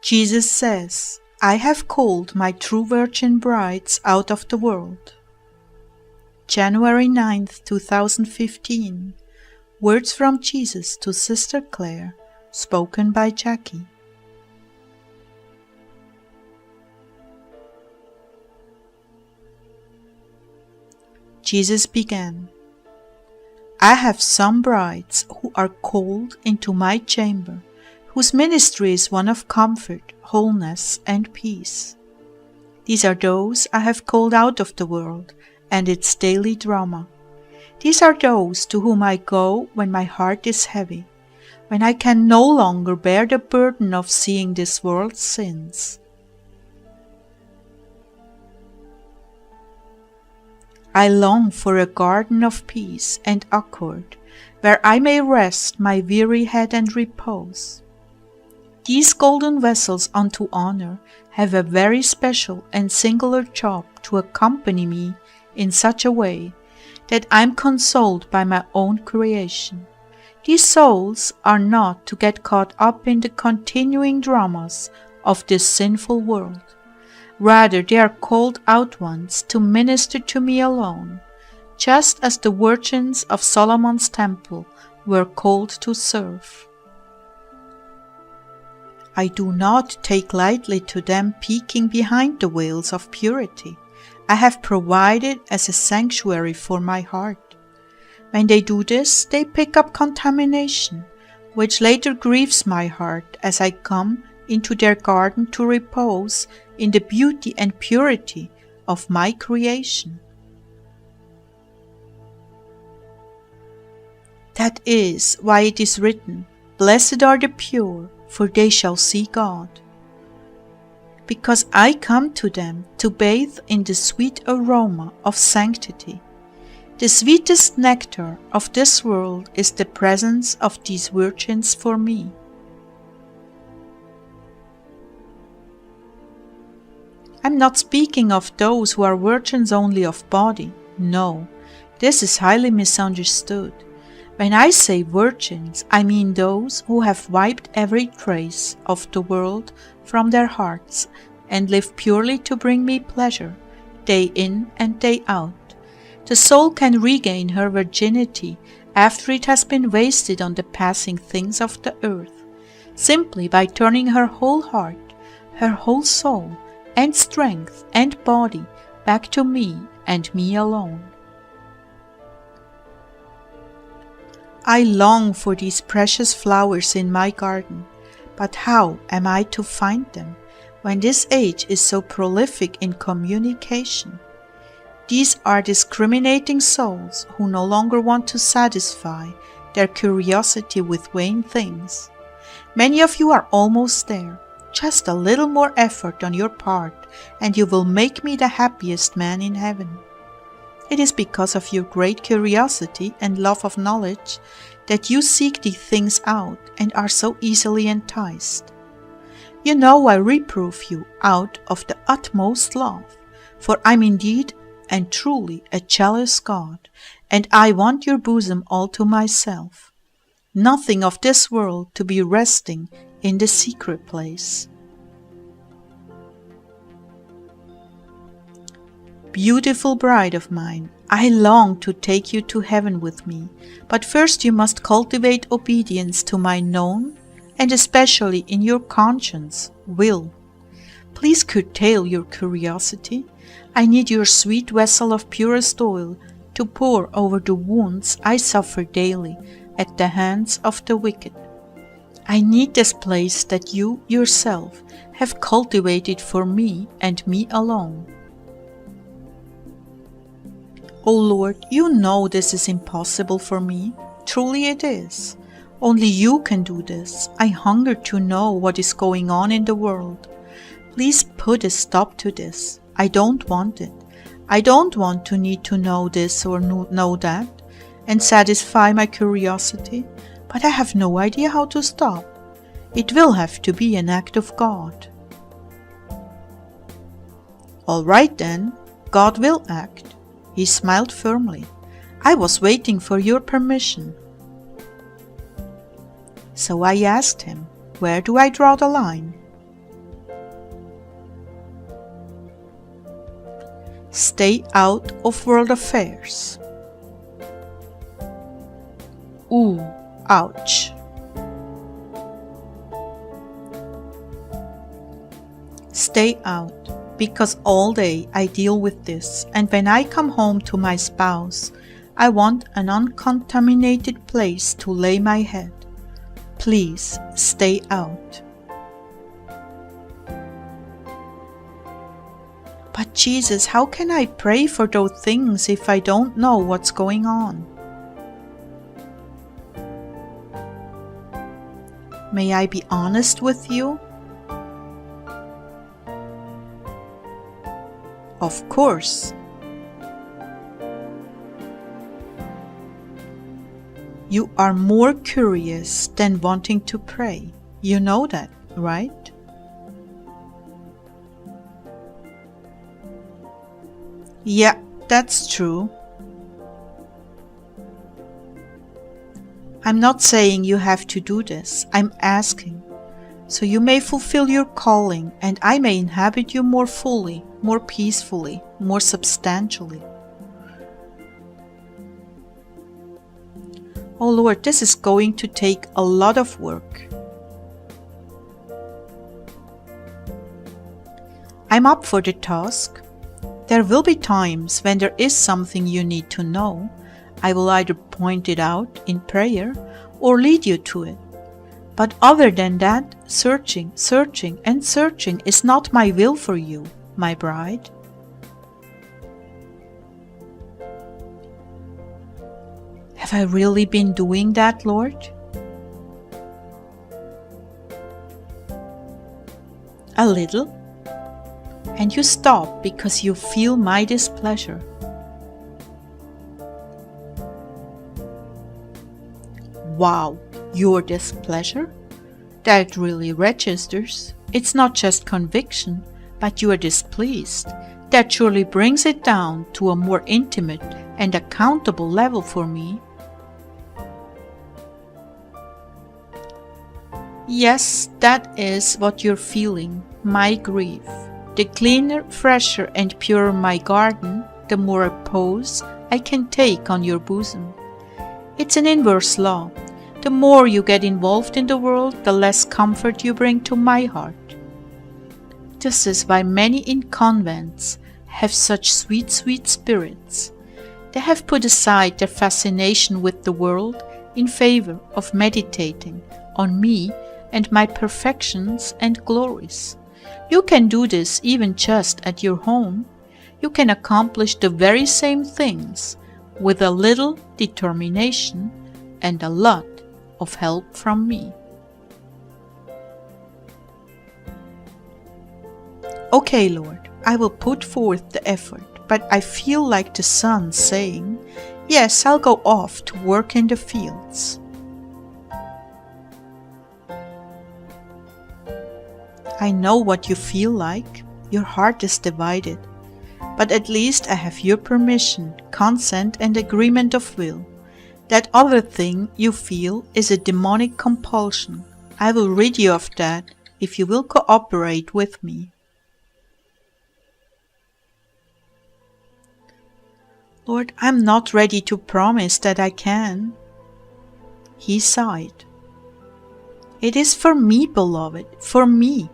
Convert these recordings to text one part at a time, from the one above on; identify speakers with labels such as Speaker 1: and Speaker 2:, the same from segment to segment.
Speaker 1: Jesus says, I have called my true virgin brides out of the world. January 9th, 2015. Words from Jesus to Sister Clare, spoken by Jackie. Jesus began, I have some brides who are called into my chamber, whose ministry is one of comfort, wholeness, and peace. These are those I have called out of the world and its daily drama. These are those to whom I go when my heart is heavy, when I can no longer bear the burden of seeing this world's sins. I long for a garden of peace and accord, where I may rest my weary head and repose. These golden vessels unto honor have a very special and singular job to accompany me in such a way that I am consoled by my own creation. These souls are not to get caught up in the continuing dramas of this sinful world. Rather, they are called out ones to minister to me alone, just as the virgins of Solomon's temple were called to serve. I do not take lightly to them peeking behind the veils of purity I have provided as a sanctuary for my heart. When they do this, they pick up contamination, which later grieves my heart as I come into their garden to repose in the beauty and purity of my creation. That is why it is written, Blessed are the pure, for they shall see God. Because I come to them to bathe in the sweet aroma of sanctity. The sweetest nectar of this world is the presence of these virgins for me. I'm not speaking of those who are virgins only of body. No, this is highly misunderstood. When I say virgins, I mean those who have wiped every trace of the world from their hearts and live purely to bring me pleasure, day in and day out. The soul can regain her virginity after it has been wasted on the passing things of the earth, simply by turning her whole heart, her whole soul, and strength and body back to me and me alone. I long for these precious flowers in my garden, but how am I to find them when this age is so prolific in communication? These are discriminating souls who no longer want to satisfy their curiosity with vain things. Many of you are almost there. Just a little more effort on your part, and you will make me the happiest man in heaven. It is because of your great curiosity and love of knowledge that you seek these things out and are so easily enticed. You know I reprove you out of the utmost love, for I'm indeed and truly a jealous God, and I want your bosom all to myself. Nothing of this world to be resting in the secret place. Beautiful bride of mine, I long to take you to heaven with me, but first you must cultivate obedience to my known, and especially in your conscience, will. Please curtail your curiosity. I need your sweet vessel of purest oil to pour over the wounds I suffer daily at the hands of the wicked. I need this place that you yourself have cultivated for me and me alone. O Lord, you know this is impossible for me. Truly it is. Only you can do this. I hunger to know what is going on in the world. Please put a stop to this. I don't want it. I don't want to need to know this or know that and satisfy my curiosity, but I have no idea how to stop. It will have to be an act of God. All right then, God will act. He smiled firmly. I was waiting for your permission. So I asked him, where do I draw the line? stay out of world affairs. Ooh, ouch. Stay out, because all day I deal with this, and when I come home to my spouse, I want an uncontaminated place to lay my head. Please stay out. But Jesus, how can I pray for those things if I don't know what's going on? May I be honest with you? Of course. You are more curious than wanting to pray. You know that, right? Yeah, that's true. I'm not saying you have to do this. I'm asking, so you may fulfill your calling and I may inhabit you more fully, more peacefully, more substantially. Oh Lord, this is going to take a lot of work. I'm up for the task. There will be times when there is something you need to know. I will either point it out in prayer or lead you to it. But other than that, searching, searching, and searching is not my will for you, my bride. Have I really been doing that, Lord? A little. And you stop because you feel my displeasure. Wow, your displeasure? That really registers. It's not just conviction, but you are displeased. That surely brings it down to a more intimate and accountable level for me. Yes, that is what you're feeling, my grief. The cleaner, fresher, and purer my garden, the more repose I can take on your bosom. It's an inverse law. The more you get involved in the world, the less comfort you bring to my heart. This is why many in convents have such sweet, sweet spirits. They have put aside their fascination with the world in favor of meditating on me and my perfections and glories. You can do this even just at your home. You can accomplish the very same things with a little determination and a lot of help from me. Okay, Lord, I will put forth the effort, but I feel like the son saying, yes, I'll go off to work in the fields. I know what you feel like. Your heart is divided. But at least I have your permission, consent, and agreement of will. That other thing you feel is a demonic compulsion. I will rid you of that if you will cooperate with me. Lord, I'm not ready to promise that I can. He sighed. It is for me, beloved, for me.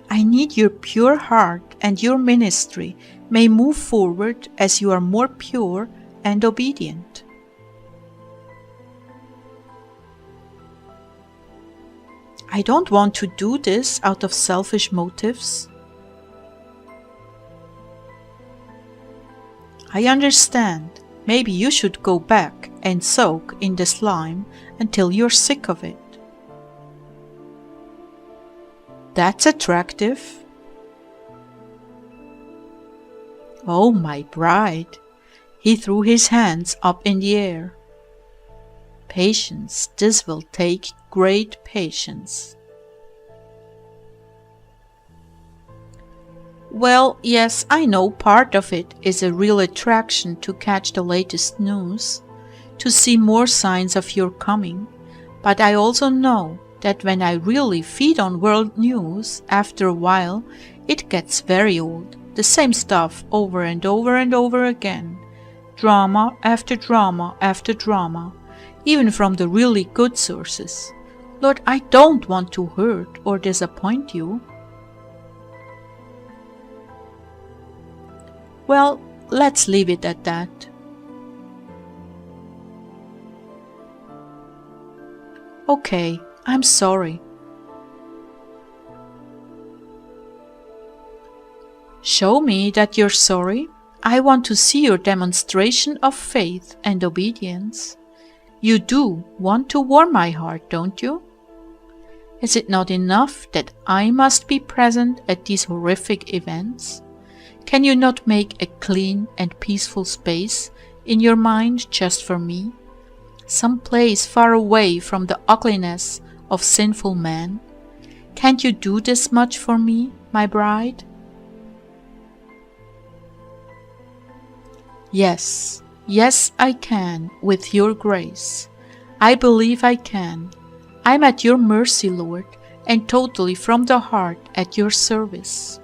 Speaker 1: I need your pure heart, and your ministry may move forward as you are more pure and obedient. I don't want to do this out of selfish motives. I understand. Maybe you should go back and soak in the slime until you're sick of it. That's attractive. Oh, my bride. He threw his hands up in the air. Patience, this will take great patience. Well, yes, I know part of it is a real attraction to catch the latest news, to see more signs of your coming, but I also know that when I really feed on world news, after a while, it gets very old. the same stuff over and over and over again. Drama after drama after drama, even from the really good sources. Lord, I don't want to hurt or disappoint you. Well, let's leave it at that. Okay, I'm sorry. Show me that you're sorry. I want to see your demonstration of faith and obedience. You do want to warm my heart, don't you? Is it not enough that I must be present at these horrific events? Can you not make a clean and peaceful space in your mind just for me? Some place far away from the ugliness of sinful man? Can't you do this much for me, my bride? Yes, yes, I can, with your grace. I believe I can. I'm at your mercy, Lord, and totally from the heart at your service.